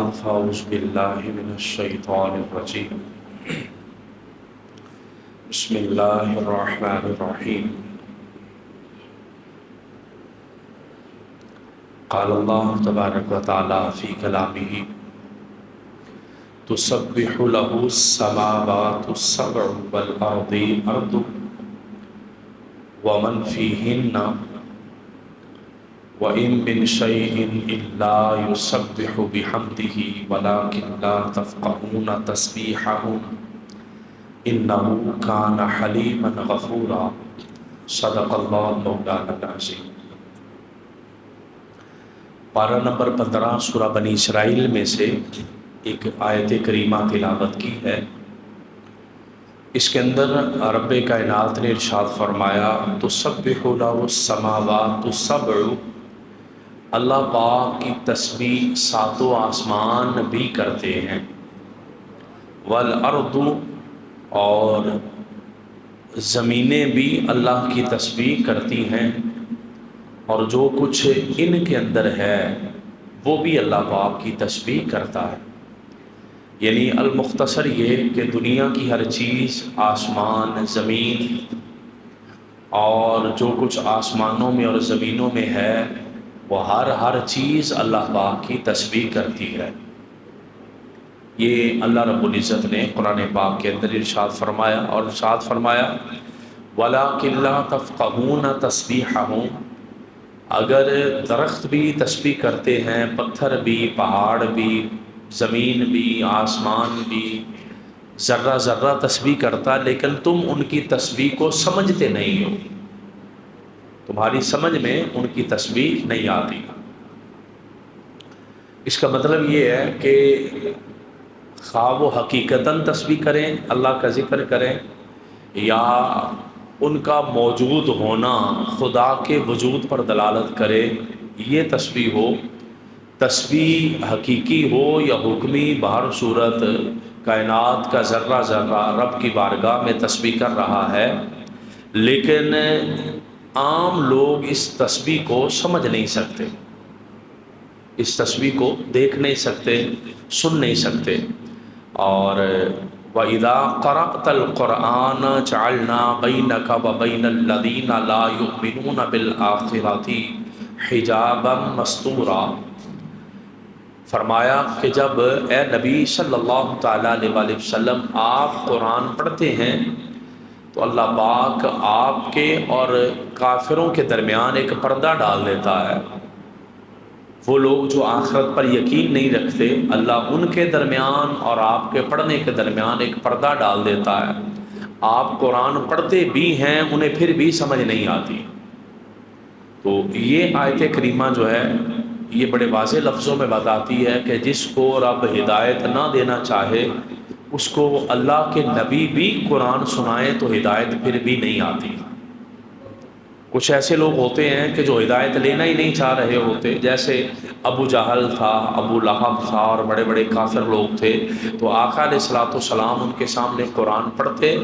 بعد فاعوذ باللہ من الشیطان الرجیم بسم اللہ الرحمن الرحیم قال اللہ تبارک و تعالی فی کلامہ تسبح له السماوات السبع والارض ومن فیہن وَإِن مِّن شَيْءٍ إِلَّا يُسَبِّحُ بِحَمْدِهِ وَلَكِن لَّا تَفْقَهُونَ تَسْبِيحَهُمْ إِنَّهُ كَانَ حَلِيمًا غَفُورًا صدق اللہ مولانا العظیم۔ پارہ نمبر 15 سورہ بنی اسرائیل میں سے ایک آیت کریمہ تلاوت کی ہے۔ اس کے اندر رب کائنات نے ارشاد فرمایا تسبح له السماوات السبع، اللہ پاک کی تسبیح ساتوں آسمان بھی کرتے ہیں، والارض، اور زمینیں بھی اللہ کی تسبیح کرتی ہیں، اور جو کچھ ان کے اندر ہے وہ بھی اللہ پاک کی تسبیح کرتا ہے۔ یعنی المختصر یہ کہ دنیا کی ہر چیز، آسمان، زمین اور جو کچھ آسمانوں میں اور زمینوں میں ہے، وہ ہر چیز اللہ پاک کی تسبیح کرتی ہے۔ یہ اللہ رب العزت نے قرآن پاک کے اندر ارشاد فرمایا، اور ارشاد فرمایا وَلَكِن لَّا تَفْقَهُونَ تَسْبِيحَهُمْ، اگر درخت بھی تسبیح کرتے ہیں، پتھر بھی، پہاڑ بھی، زمین بھی، آسمان بھی، ذرہ ذرہ تسبیح کرتا، لیکن تم ان کی تسبیح کو سمجھتے نہیں ہو، تمہاری سمجھ میں ان کی تسبیح نہیں آتی۔ اس کا مطلب یہ ہے کہ خواہ وہ حقیقتاً تسبیح کریں، اللہ کا ذکر کریں، یا ان کا موجود ہونا خدا کے وجود پر دلالت کرے، یہ تسبیح ہو، تسبیح حقیقی ہو یا حکمی، بہر صورت کائنات کا ذرہ ذرہ رب کی بارگاہ میں تسبیح کر رہا ہے، لیکن عام لوگ اس تسبیح کو سمجھ نہیں سکتے، اس تسبیح کو دیکھ نہیں سکتے، سن نہیں سکتے۔ اور وَإِذَا قَرَأْتَ الْقُرْآنَ جَعَلْنَا بَيْنَكَ وَبَيْنَ الَّذِينَ لَا يُؤْمِنُونَ بِالْآخِرَةِ حِجَابًا مَسْتُورًا، فرمایا کہ جب اے نبی صلی اللہ تعالیٰ علیہ وسلم آپ قرآن پڑھتے ہیں تو اللہ پاک آپ کے اور کافروں کے درمیان ایک پردہ ڈال دیتا ہے۔ وہ لوگ جو آخرت پر یقین نہیں رکھتے، اللہ ان کے درمیان اور آپ کے پڑھنے کے درمیان ایک پردہ ڈال دیتا ہے۔ آپ قرآن پڑھتے بھی ہیں، انہیں پھر بھی سمجھ نہیں آتی۔ تو یہ آیت کریمہ جو ہے یہ بڑے واضح لفظوں میں بتاتی ہے کہ جس کو رب ہدایت نہ دینا چاہے اس کو اللہ کے نبی بھی قرآن سنائیں تو ہدایت پھر بھی نہیں آتی۔ کچھ ایسے لوگ ہوتے ہیں کہ جو ہدایت لینا ہی نہیں چاہ رہے ہوتے، جیسے ابو جہل تھا، ابو لہب تھا، اور بڑے بڑے کافر لوگ تھے، تو آقا علیہ الصلوۃ والسلام ان کے سامنے قرآن پڑھتے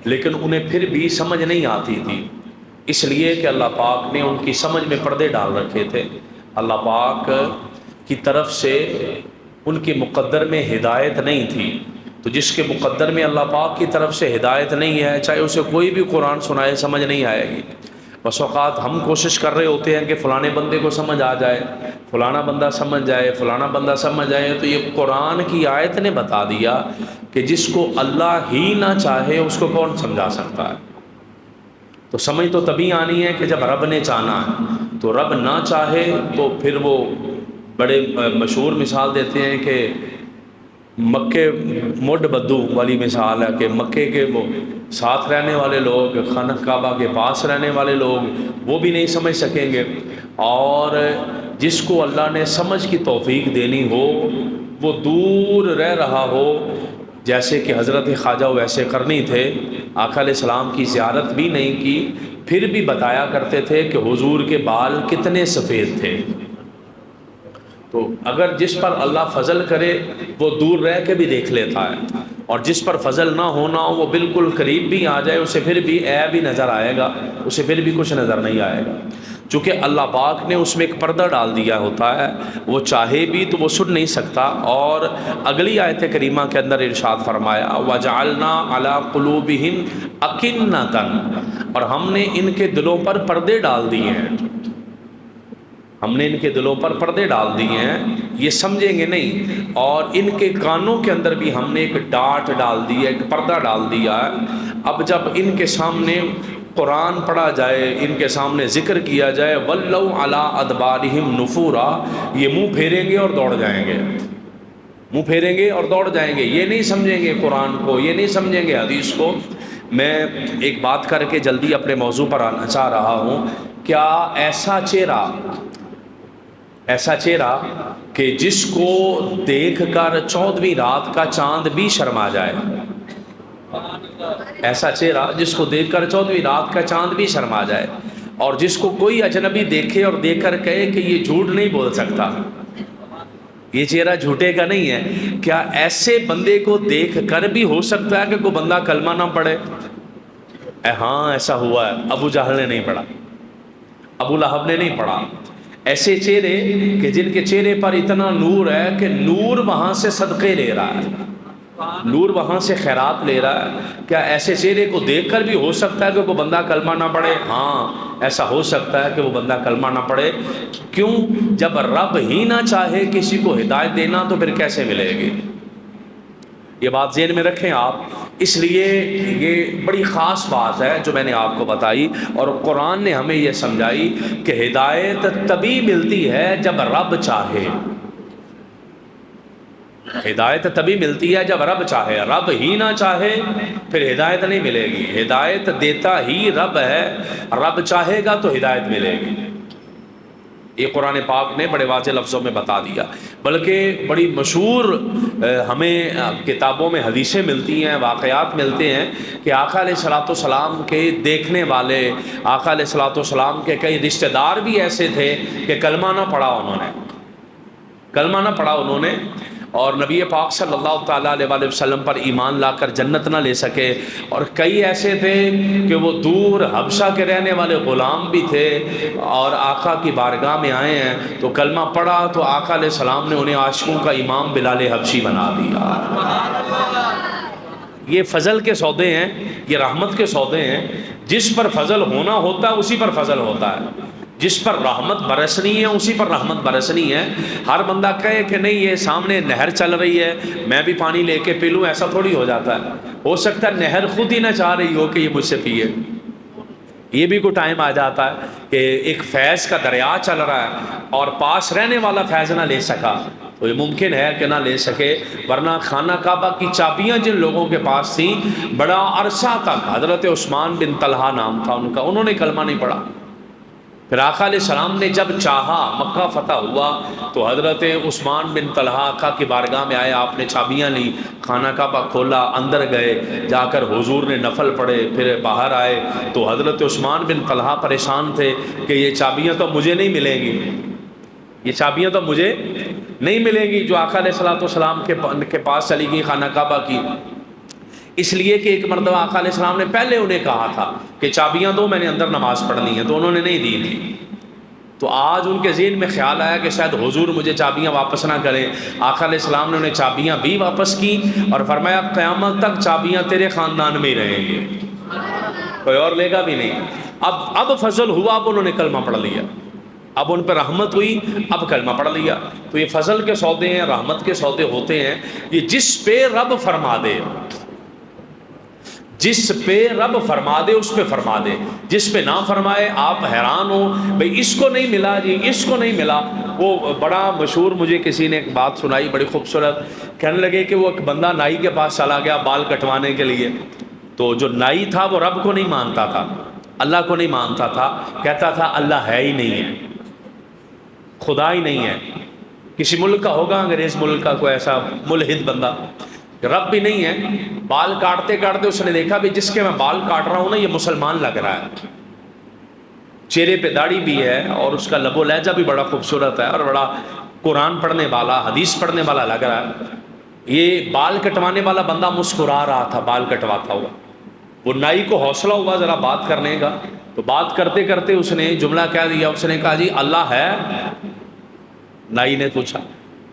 لیکن انہیں پھر بھی سمجھ نہیں آتی تھی، اس لیے کہ اللہ پاک نے ان کی سمجھ میں پردے ڈال رکھے تھے۔ اللہ پاک کی طرف سے ان کے مقدر میں ہدایت نہیں تھی، تو جس کے مقدر میں اللہ پاک کی طرف سے ہدایت نہیں ہے، چاہے اسے کوئی بھی قرآن سنائے سمجھ نہیں آئے گی۔ بس اوقات ہم کوشش کر رہے ہوتے ہیں کہ فلانے بندے کو سمجھ آ جائے، فلانا بندہ سمجھ جائے، فلانا بندہ سمجھ جائے، تو یہ قرآن کی آیت نے بتا دیا کہ جس کو اللہ ہی نہ چاہے اس کو کون سمجھا سکتا ہے۔ تو سمجھ تو تبھی آنی ہے کہ جب رب نے چاہنا ہے، تو رب نہ چاہے تو پھر وہ بڑے مشہور مثال دیتے ہیں کہ مکے مڈ بدو والی مثال ہے کہ مکے کے وہ ساتھ رہنے والے لوگ، خانہ کعبہ کے پاس رہنے والے لوگ، وہ بھی نہیں سمجھ سکیں گے، اور جس کو اللہ نے سمجھ کی توفیق دینی ہو وہ دور رہ رہا ہو، جیسے کہ حضرت خواجہ ویسے کرنی تھے، آقا علیہ السلام کی زیارت بھی نہیں کی، پھر بھی بتایا کرتے تھے کہ حضور کے بال کتنے سفید تھے۔ تو اگر جس پر اللہ فضل کرے وہ دور رہ کے بھی دیکھ لیتا ہے، اور جس پر فضل نہ ہونا ہو وہ بالکل قریب بھی آ جائے اسے پھر بھی عیب ہی نظر آئے گا، اسے پھر بھی کچھ نظر نہیں آئے گا۔ چونکہ اللہ پاک نے اس میں ایک پردہ ڈال دیا ہوتا ہے، وہ چاہے بھی تو وہ سن نہیں سکتا۔ اور اگلی آیت کریمہ کے اندر ارشاد فرمایا وَجَعَلْنَا عَلَىٰ قُلُوبِهِمْ أَكِنَّةً، اور ہم نے ان کے دلوں پر پردے ڈال دیے ہیں، ہم نے ان کے دلوں پر پردے ڈال دیے ہیں، یہ سمجھیں گے نہیں، اور ان کے کانوں کے اندر بھی ہم نے ایک ڈاٹ ڈال دی ہے، ایک پردہ ڈال دیا ہے۔ اب جب ان کے سامنے قرآن پڑھا جائے، ان کے سامنے ذکر کیا جائے وَلَّوْا عَلَىٰ أَدْبَارِهِمْ نُفُورًا، یہ منہ پھیریں گے اور دوڑ جائیں گے، منہ پھیریں گے اور دوڑ جائیں گے، یہ نہیں سمجھیں گے قرآن کو، یہ نہیں سمجھیں گے حدیث کو۔ میں ایک بات کر کے جلدی اپنے موضوع پر آنا چاہ رہا ہوں، کیا ایسا چہرہ کہ جس کو دیکھ کر 14ویں رات کا چاند بھی شرما جائے، ایسا چہرہ جس کو دیکھ کر 14ویں رات کا چاند بھی شرما جائے، اور جس کو کوئی اجنبی دیکھے اور دیکھ کر کہے کہ یہ جھوٹ نہیں بول سکتا، یہ چہرہ جھوٹے کا نہیں ہے، کیا ایسے بندے کو دیکھ کر بھی ہو سکتا ہے کہ کوئی بندہ کلمہ نہ پڑھے؟ ہاں ایسا ہوا ہے، ابو جہل نے نہیں پڑھا، ابو لہب نے نہیں پڑھا۔ ایسے چہرے کہ جن کے چہرے پر اتنا نور ہے کہ نور وہاں سے صدقے لے رہا ہے، نور وہاں سے خیرات لے رہا ہے، کیا ایسے چہرے کو دیکھ کر بھی ہو سکتا ہے کہ وہ بندہ کلمہ نہ پڑھے؟ ہاں ایسا ہو سکتا ہے کہ وہ بندہ کلمہ نہ پڑھے۔ کیوں؟ جب رب ہی نہ چاہے کسی کو ہدایت دینا تو پھر کیسے ملے گی؟ یہ بات ذہن میں رکھیں آپ۔ اس لیے یہ بڑی خاص بات ہے جو میں نے آپ کو بتائی، اور قرآن نے ہمیں یہ سمجھائی کہ ہدایت تبھی ملتی ہے جب رب چاہے، ہدایت تبھی ملتی ہے جب رب چاہے، رب ہی نہ چاہے پھر ہدایت نہیں ملے گی۔ ہدایت دیتا ہی رب ہے، رب چاہے گا تو ہدایت ملے گی۔ یہ قرآن پاک نے بڑے واضح لفظوں میں بتا دیا، بلکہ بڑی مشہور ہمیں کتابوں میں حدیثیں ملتی ہیں، واقعات ملتے ہیں کہ آقا علیہ الصلوۃ والسلام کے دیکھنے والے، آقا علیہ الصلوۃ والسلام کے کئی رشتہ دار بھی ایسے تھے کہ کلمہ نہ پڑھا انہوں نے، اور نبی پاک صلی اللہ تعالیٰ علیہ وآلہ وسلم پر ایمان لا کر جنت نہ لے سکے، اور کئی ایسے تھے کہ وہ دور حبشہ کے رہنے والے غلام بھی تھے اور آقا کی بارگاہ میں آئے ہیں تو کلمہ پڑھا تو آقا علیہ السلام نے انہیں عاشقوں کا امام بلال حبشی بنا دیا۔ یہ فضل کے سودے ہیں، یہ رحمت کے سودے ہیں، جس پر فضل ہونا ہوتا ہے اسی پر فضل ہوتا ہے، جس پر رحمت برسنی ہے اسی پر رحمت برسنی ہے۔ ہر بندہ کہے کہ نہیں یہ سامنے نہر چل رہی ہے میں بھی پانی لے کے پی لوں، ایسا تھوڑی ہو جاتا ہے۔ ہو سکتا ہے نہر خود ہی نہ چاہ رہی ہو کہ یہ مجھ سے پیے، یہ بھی کوئی ٹائم آ جاتا ہے کہ ایک فیض کا دریا چل رہا ہے اور پاس رہنے والا فیض نہ لے سکا، تو یہ ممکن ہے کہ نہ لے سکے، ورنہ خانہ کعبہ کی چابیاں جن لوگوں کے پاس تھیں بڑا عرصہ تک، حضرت عثمان بن طلحہ نام تھا ان کا، انہوں نے کلمہ نہیں پڑھا۔ پھر آقا علیہ السلام نے جب چاہا، مکہ فتح ہوا تو حضرت عثمان بن طلحہ آقا کی بارگاہ میں آئے، آپ نے چابیاں لی، خانہ کعبہ کھولا، اندر گئے، جا کر حضور نے نفل پڑھے، پھر باہر آئے تو حضرت عثمان بن طلحہ پریشان تھے کہ یہ چابیاں تو مجھے نہیں ملیں گی، یہ چابیاں تو مجھے نہیں ملیں گی جو آقا علیہ السلام کے پاس چلی گئی خانہ کعبہ کی۔ اس لیے کہ ایک مرتبہ آقا علیہ السلام نے پہلے انہیں کہا تھا کہ چابیاں دو، میں نے اندر نماز پڑھنی ہے، تو انہوں نے نہیں دی تھی۔ تو آج ان کے ذہن میں خیال آیا کہ شاید حضور مجھے چابیاں واپس نہ کریں۔ آقا علیہ السلام نے انہیں چابیاں بھی واپس کی اور فرمایا قیامت تک چابیاں تیرے خاندان میں ہی رہیں گی، کوئی اور لے گا بھی نہیں۔ اب فضل ہوا، اب انہوں نے کلمہ پڑھ لیا، اب ان پہ رحمت ہوئی، اب کلمہ پڑھ لیا۔ تو یہ فضل کے سودے ہیں، رحمت کے سودے ہوتے ہیں، یہ جس پہ رب فرما دے، جس پہ رب فرما دے اس پہ فرما دے، جس پہ نہ فرمائے آپ حیران ہو بھئی اس کو نہیں ملا جی، اس کو نہیں ملا۔ وہ بڑا مشہور، مجھے کسی نے ایک بات سنائی بڑی خوبصورت، کہنے لگے کہ وہ ایک بندہ نائی کے پاس چلا گیا بال کٹوانے کے لیے، تو جو نائی تھا وہ رب کو نہیں مانتا تھا، اللہ کو نہیں مانتا تھا، کہتا تھا اللہ ہے ہی نہیں ہے، خدا ہی نہیں ہے۔ کسی ملک کا ہوگا، انگریز ملک کا کوئی ایسا ملحد بندہ، رب بھی نہیں ہے۔ بال کاٹتے کاٹتے اس نے دیکھا بھی جس کے میں بال کاٹ رہا ہوں نا یہ مسلمان لگ رہا ہے، چہرے پہ داڑھی بھی ہے اور اس کا لب و لہجہ بھی بڑا خوبصورت ہے اور بڑا قرآن پڑھنے والا، حدیث پڑھنے والا لگ رہا ہے۔ یہ بال کٹوانے والا بندہ مسکرا رہا تھا، بال کٹواتا ہوا وہ نائی کو حوصلہ ہوا ذرا بات کرنے کا، تو بات کرتے کرتے اس نے جملہ کہہ دیا، اس نے کہا جی اللہ ہے؟ نائی نے پوچھا،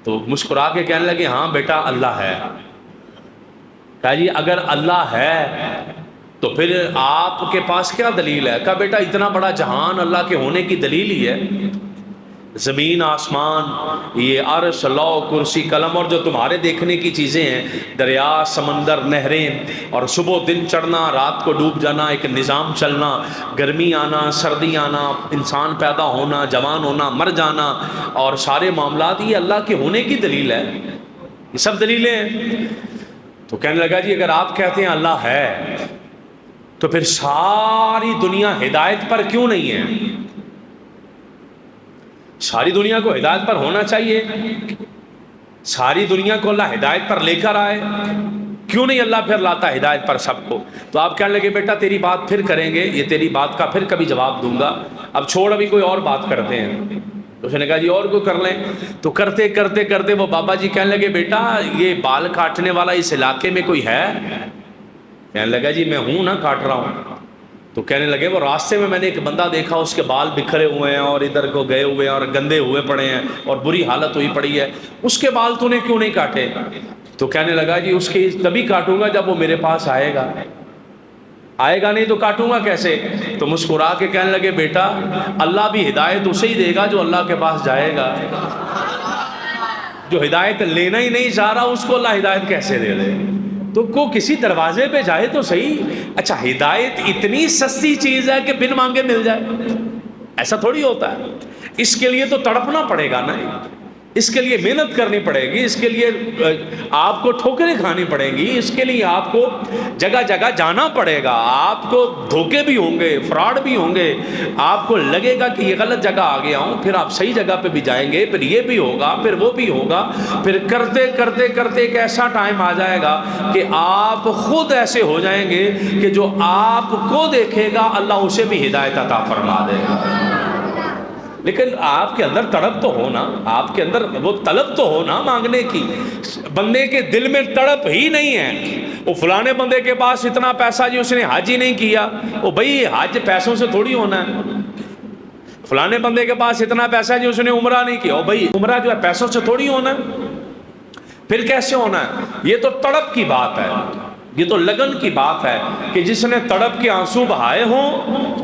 تو مسکرا کے کہنے لگے ہاں بیٹا اللہ ہے۔ کہا جی اگر اللہ ہے تو پھر آپ کے پاس کیا دلیل ہے؟ کہا بیٹا اتنا بڑا جہان اللہ کے ہونے کی دلیل ہی ہے، زمین آسمان، یہ عرش لوح کرسی قلم، اور جو تمہارے دیکھنے کی چیزیں ہیں، دریا سمندر نہریں، اور صبح دن چڑھنا رات کو ڈوب جانا، ایک نظام چلنا، گرمی آنا سردی آنا، انسان پیدا ہونا جوان ہونا مر جانا، اور سارے معاملات یہ اللہ کے ہونے کی دلیل ہے، یہ سب دلیلیں ہیں۔ تو کہنے لگا جی اگر آپ کہتے ہیں اللہ ہے تو پھر ساری دنیا ہدایت پر کیوں نہیں ہے؟ ساری دنیا کو ہدایت پر ہونا چاہیے، ساری دنیا کو اللہ ہدایت پر لے کر آئے، کیوں نہیں اللہ پھر لاتا ہدایت پر سب کو؟ تو آپ کہنے لگے بیٹا تیری بات پھر کریں گے، یہ تیری بات کا پھر کبھی جواب دوں گا، اب چھوڑ ابھی کوئی اور بات کرتے ہیں۔ تو اس نے کہا جی اور کوئی کر لیں۔ تو کرتے کرتے کرتے وہ بابا جی کہنے لگے بیٹا یہ بال کاٹنے والا اس علاقے میں کوئی ہے؟ کہنے لگا جی میں ہوں نا، کاٹ رہا ہوں۔ تو کہنے لگے وہ راستے میں نے ایک بندہ دیکھا، اس کے بال بکھرے ہوئے ہیں اور ادھر کو گئے ہوئے ہیں اور گندے ہوئے پڑے ہیں اور بری حالت ہوئی پڑی ہے، اس کے بال تو نے کیوں نہیں کاٹے؟ تو کہنے لگا جی اس کی تبھی کاٹوں گا جب وہ میرے پاس آئے گا، آئے گا نہیں تو کاٹوں گا کیسے؟ تو مسکرا کے کہنے لگے بیٹا اللہ بھی ہدایت اسے ہی دے گا جو اللہ کے پاس جائے گا، جو ہدایت لینا ہی نہیں چاہ رہا اس کو اللہ ہدایت کیسے دے دے؟ تو کو کسی دروازے پہ جائے تو صحیح۔ اچھا ہدایت اتنی سستی چیز ہے کہ بن مانگے مل جائے؟ ایسا تھوڑی ہوتا ہے، اس کے لیے تو تڑپنا پڑے گا نا، اس کے لیے محنت کرنی پڑے گی، اس کے لیے آپ کو ٹھوکریں کھانی پڑیں گی، اس کے لیے آپ کو جگہ جگہ جانا پڑے گا، آپ کو دھوکے بھی ہوں گے، فراڈ بھی ہوں گے، آپ کو لگے گا کہ یہ غلط جگہ آ گیا ہوں، پھر آپ صحیح جگہ پہ بھی جائیں گے، پھر یہ بھی ہوگا، پھر وہ بھی ہوگا، پھر کرتے کرتے کرتے ایک ایسا ٹائم آ جائے گا کہ آپ خود ایسے ہو جائیں گے کہ جو آپ کو دیکھے گا اللہ اسے بھی ہدایت عطا فرما دے گا۔ لیکن آپ کے اندر تڑپ تو ہونا، آپ کے اندر وہ طلب تو ہونا مانگنے کی۔ بندے کے دل میں تڑپ ہی نہیں ہے، وہ فلانے بندے کے پاس اتنا پیسہ جی اس نے حج ہی نہیں کیا، وہ بھائی حج پیسوں سے تھوڑی ہونا ہے۔ فلانے بندے کے پاس اتنا پیسہ جی اس نے عمرہ نہیں کیا، وہ بھائی عمرہ جو ہے پیسوں سے تھوڑی ہونا ہے، پھر کیسے ہونا ہے؟ یہ تو تڑپ کی بات ہے، یہ تو لگن کی بات ہے کہ جس نے تڑپ کے آنسو بہائے ہوں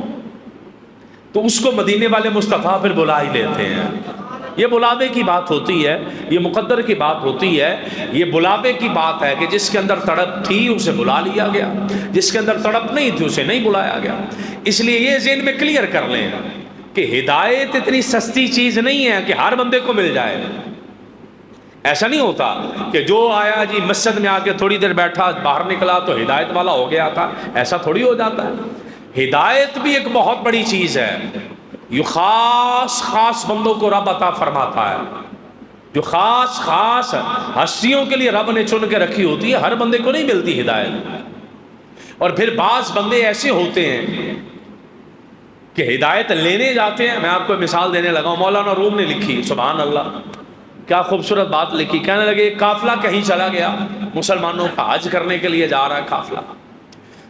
تو اس کو مدینے والے مصطفیٰ پھر بلا ہی لیتے ہیں۔ یہ بلاوے کی بات ہوتی ہے، یہ مقدر کی بات ہوتی ہے، یہ بلاوے کی بات ہے کہ جس کے اندر تڑپ تھی اسے بلا لیا گیا، جس کے اندر تڑپ نہیں تھی اسے نہیں بلایا گیا۔ اس لیے یہ ذہن میں کلیئر کر لیں کہ ہدایت اتنی سستی چیز نہیں ہے کہ ہر بندے کو مل جائے۔ ایسا نہیں ہوتا کہ جو آیا جی مسجد میں آ کے تھوڑی دیر بیٹھا باہر نکلا تو ہدایت والا ہو گیا تھا، ایسا تھوڑی ہو جاتا ہے۔ ہدایت بھی ایک بہت بڑی چیز ہے، یہ خاص خاص بندوں کو رب عطا فرماتا ہے، جو خاص خاص ہستیوں کے لیے رب نے چن کے رکھی ہوتی ہے، ہر بندے کو نہیں ملتی ہدایت۔ اور پھر بعض بندے ایسے ہوتے ہیں کہ ہدایت لینے جاتے ہیں۔ میں آپ کو مثال دینے لگا ہوں، مولانا روم نے لکھی، سبحان اللہ کیا خوبصورت بات لکھی۔ کہنے لگے قافلہ کہیں چلا گیا، مسلمانوں کا حج کرنے کے لیے جا رہا ہے قافلہ،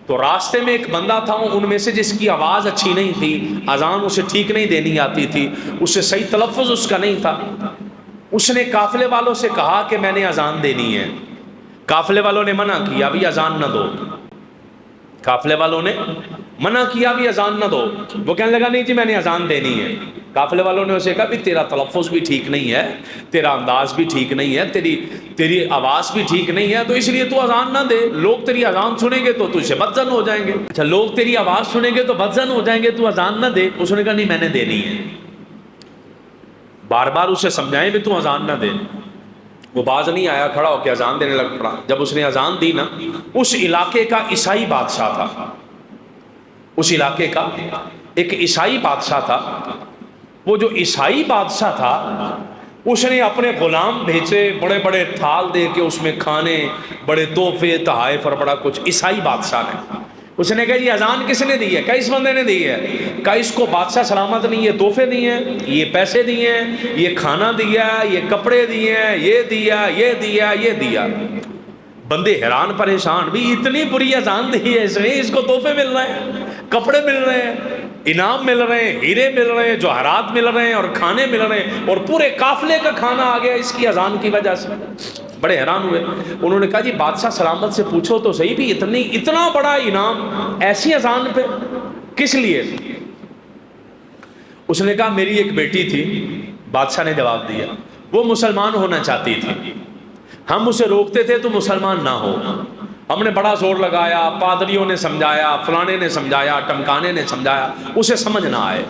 تو راستے میں ایک بندہ تھا ان میں سے جس کی آواز اچھی نہیں تھی، اذان اسے ٹھیک نہیں دینی آتی تھی، اسے صحیح تلفظ اس کا نہیں تھا۔ اس نے قافلے والوں سے کہا کہ میں نے اذان دینی ہے، قافلے والوں نے منع کیا بھی اذان نہ دو، قافلے والوں نے منع کیا بھی اذان نہ دو۔ وہ کہنے لگا نہیں جی میں نے اذان دینی ہے۔ قافلے والوں نے اسے کہا بھی تیرا تلفظ بھی ٹھیک نہیں ہے، تیرا انداز بھی ٹھیک نہیں ہے، تیری آواز بھی ٹھیک نہیں ہے، تو اس لیے تو اذان نہ دے، لوگ تیری اذان سنیں گے تو تجھے بدزن ہو جائیں گے۔ اچھا لوگ تیری آواز سنیں گے تو بدزن ہو جائیں گے، تو اذان نہ دے۔ اس نے کہا نہیں میں نے دینی ہے۔ بار بار اسے سمجھائیں بھی تو اذان نہ دے، وہ باز نہیں آیا، کھڑا ہو کے اذان دینے لگ پڑا۔ جب اس نے اذان دی نا، اس علاقے کا عیسائی بادشاہ تھا، اس علاقے کا ایک عیسائی بادشاہ تھا۔ وہ جو عیسائی بادشاہ تھا اس نے اپنے غلام بھیجے، بڑے بڑے تھال دے کے اس میں کھانے، بڑے تحفے تحائف اور بڑا کچھ۔ عیسائی بادشاہ نے اس نے کہا یہ اذان کس نے دی ہے؟ کہا اس بندے نے دی ہے۔ کہا اس کو بادشاہ سلامت نہیں، یہ تحفے دیے ہیں، یہ پیسے دیے ہیں، یہ کھانا دیا، یہ کپڑے دیے ہیں، یہ دیا، یہ دیا، یہ دیا۔ بندے حیران پریشان، بھی اتنی بری اذان دی ہے اس کو تحفے مل رہے ہیں، کپڑے مل رہے ہیں، انعام مل رہے ہیں، ہیرے مل رہے ہیں، جوہرات مل رہے ہیں، اور کھانے مل رہے ہیں، اور پورے قافلے کا کھانا آ گیا اس کی اذان کی وجہ سے۔ بڑے حیران ہوئے۔ انہوں نے کہا جی بادشاہ سلامت سے پوچھو تو صحیح، بھی اتنا بڑا انعام ایسی اذان پہ کس لیے؟ اس نے کہا میری ایک بیٹی تھی۔ بادشاہ نے جواب دیا وہ مسلمان ہونا چاہتی تھی، ہم اسے روکتے تھے تو مسلمان نہ ہو، ہم نے بڑا زور لگایا، پادریوں نے سمجھایا، فلانے نے سمجھایا، ٹمکانے نے سمجھایا، اسے سمجھ نہ آئے۔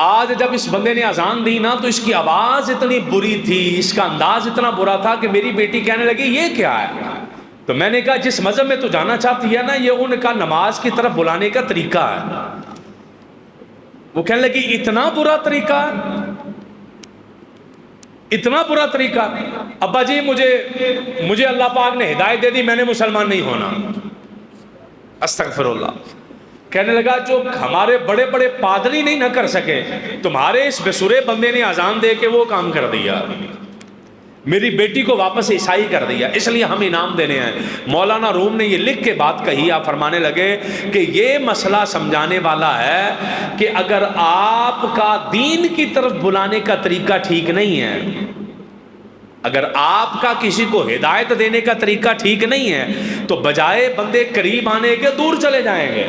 آج جب اس بندے نے اذان دی نا تو اس کی آواز اتنی بری تھی، اس کا انداز اتنا برا تھا کہ میری بیٹی کہنے لگی یہ کیا ہے؟ تو میں نے کہا جس مذہب میں تو جانا چاہتی ہے نا، یہ ان کا نماز کی طرف بلانے کا طریقہ ہے۔ وہ کہنے لگی اتنا برا طریقہ، اتنا برا طریقہ؟ ابا جی مجھے اللہ پاک نے ہدایت دے دی، میں نے مسلمان نہیں ہونا۔ استغفر اللہ۔ کہنے لگا جو ہمارے بڑے بڑے پادری نہیں نہ کر سکے، تمہارے اس بسورے بندے نے اذان دے کے وہ کام کر دیا، میری بیٹی کو واپس عیسائی کر دیا، اس لیے ہم انعام دینے ہیں۔ مولانا روم نے یہ لکھ کے بات کہی، آپ فرمانے لگے کہ یہ مسئلہ سمجھانے والا ہے کہ اگر آپ کا دین کی طرف بلانے کا طریقہ ٹھیک نہیں ہے، اگر آپ کا کسی کو ہدایت دینے کا طریقہ ٹھیک نہیں ہے، تو بجائے بندے قریب آنے کے دور چلے جائیں گے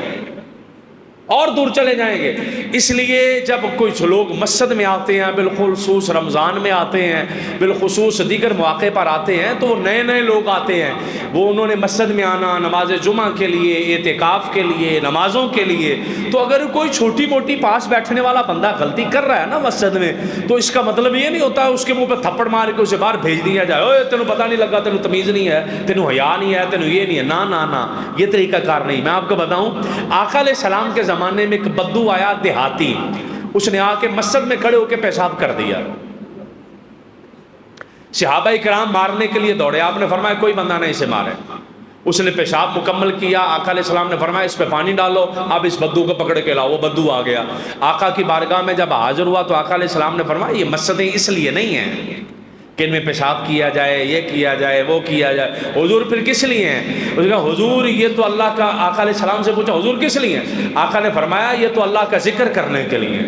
اور دور چلے جائیں گے۔ اس لیے جب کچھ لوگ مسجد میں آتے ہیں، بالخصوص رمضان میں آتے ہیں، بالخصوص دیگر مواقع پر آتے ہیں، تو نئے نئے لوگ آتے ہیں، وہ انہوں نے مسجد میں آنا نماز جمعہ کے لیے، اعتکاف کے لیے، نمازوں کے لیے، تو اگر کوئی چھوٹی موٹی پاس بیٹھنے والا بندہ غلطی کر رہا ہے نا مسجد میں، تو اس کا مطلب یہ نہیں ہوتا اس کے منہ پہ تھپڑ مار کے اسے باہر بھیج دیا جائے، اوے تینوں پتہ نہیں لگا، تینوں تمیز نہیں ہے، تینوں حیا نہیں ہے، تینوں یہ نہیں ہے۔ نا، یہ طریقہ کار نہیں۔ میں آپ کو بتاؤں، آقا علیہ السلام کے زمانے میں ایک بدو آیا دیہاتی، اس نے آ کے مسجد میں کھڑے ہو کے پیشاب کر دیا۔ صحابہ کرام مارنے کے لیے دوڑے، آپ نے فرمایا کوئی بندہ نہیں اسے مارے۔ اس نے پیشاب مکمل کیا، آقا علیہ السلام نے فرمایا اس پہ پانی ڈالو، اب اس بدو کو پکڑ کے لاؤ۔ وہ بدو آ گیا، آقا کی بارگاہ میں جب حاضر ہوا تو آقا علیہ السلام نے فرمایا یہ مسجدیں اس لیے نہیں ہیں کہ ان میں پیشاب کیا جائے، یہ کیا جائے، وہ کیا جائے، حضور پھر کس لیے ہیں؟ اس نے کہا حضور یہ تو اللہ کا، آقا علیہ السلام سے پوچھا حضور کس لیے ہیں؟ آقا نے فرمایا یہ تو اللہ کا ذکر کرنے کے لیے،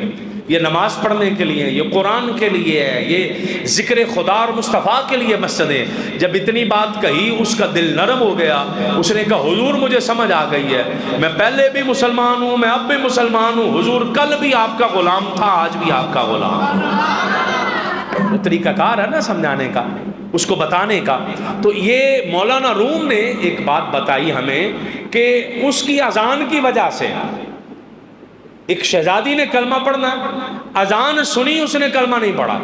یہ نماز پڑھنے کے لیے، یہ قرآن کے لیے ہے، یہ ذکر خدا اور مصطفیٰ کے لیے مسجدیں۔ جب اتنی بات کہی اس کا دل نرم ہو گیا، اس نے کہا حضور مجھے سمجھ آ گئی ہے، میں پہلے بھی مسلمان ہوں، میں اب بھی مسلمان ہوں، حضور کل بھی آپ کا غلام تھا، آج بھی آپ کا غلام ہوں۔ وہ طریقہ کار ہے نا سمجھانے کا، اس کو بتانے کا۔ تو یہ مولانا روم نے ایک بات بتائی ہمیں کہ اس کی اذان کی وجہ سے ایک شہزادی نے کلمہ پڑھنا، اذان سنی اس نے کلمہ نہیں پڑھا،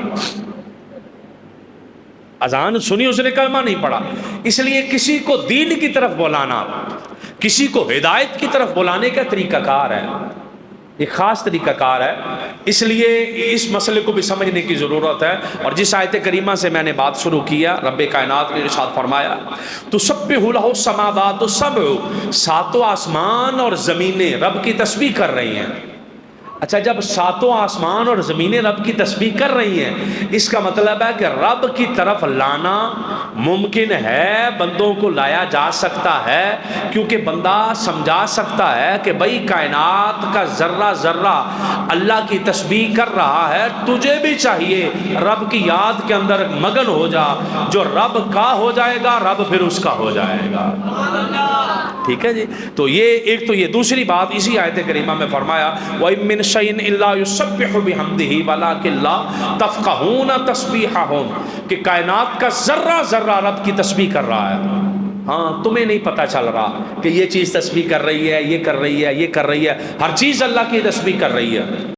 اذان سنی اس نے کلمہ نہیں پڑھا۔ اس لیے کسی کو دین کی طرف بلانا، کسی کو ہدایت کی طرف بلانے کا طریقہ کار ہے، ایک خاص طریقہ کار ہے۔ اس لیے اس مسئلے کو بھی سمجھنے کی ضرورت ہے۔ اور جس آیت کریمہ سے میں نے بات شروع کیا، رب کائنات نے ارشاد فرمایا تسبح لہ السماوات السبع، ساتوں آسمان اور زمینیں رب کی تسبیح کر رہی ہیں۔ اچھا، جب ساتوں آسمان اور زمینیں رب کی تسبیح کر رہی ہیں، اس کا مطلب ہے کہ رب کی طرف لانا ممکن ہے، بندوں کو لایا جا سکتا ہے، کیونکہ بندہ سمجھا سکتا ہے کہ بھائی کائنات کا ذرہ ذرہ اللہ کی تسبیح کر رہا ہے، تجھے بھی چاہیے رب کی یاد کے اندر مگن ہو جا، جو رب کا ہو جائے گا رب پھر اس کا ہو جائے گا۔ ٹھیک ہے جی، تو یہ ایک تو یہ دوسری بات اسی آیت کریمہ میں فرمایا وَإِن مِّن شَيْءٍ إِلَّا يُسَبِّحُ بِحَمْدِهِ وَلَٰكِن لَّا تَفْقَهُونَ تَسْبِيحَهُمْ، کہ کائنات کا ذرہ ذرہ رب کی تسبیح کر رہا ہے، ہاں تمہیں نہیں پتہ چل رہا کہ یہ چیز تسبیح کر رہی ہے، یہ کر رہی ہے، یہ کر رہی ہے، ہر چیز اللہ کی تسبیح کر رہی ہے۔